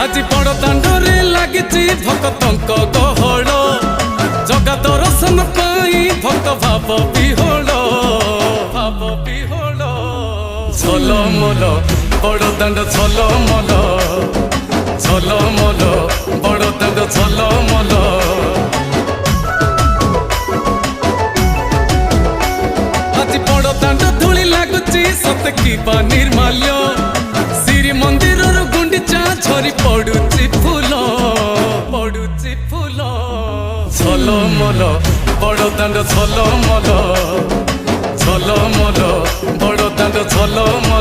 आज बड़ दांडरे लागिची भक्तंक गहळ जगा दर्शन पाई भक्त भाव विहोल झलमल बड़ दांड झलमल झलमल बड़ दांड झलमल आज बड़ दांड धूली लागुची सत कि निर्माल्य श्री मंदिर गुंडीचा झरी पड़ुची फूल झलमल बड़ दांड झलमल झलमल बड़ दांड झलमल।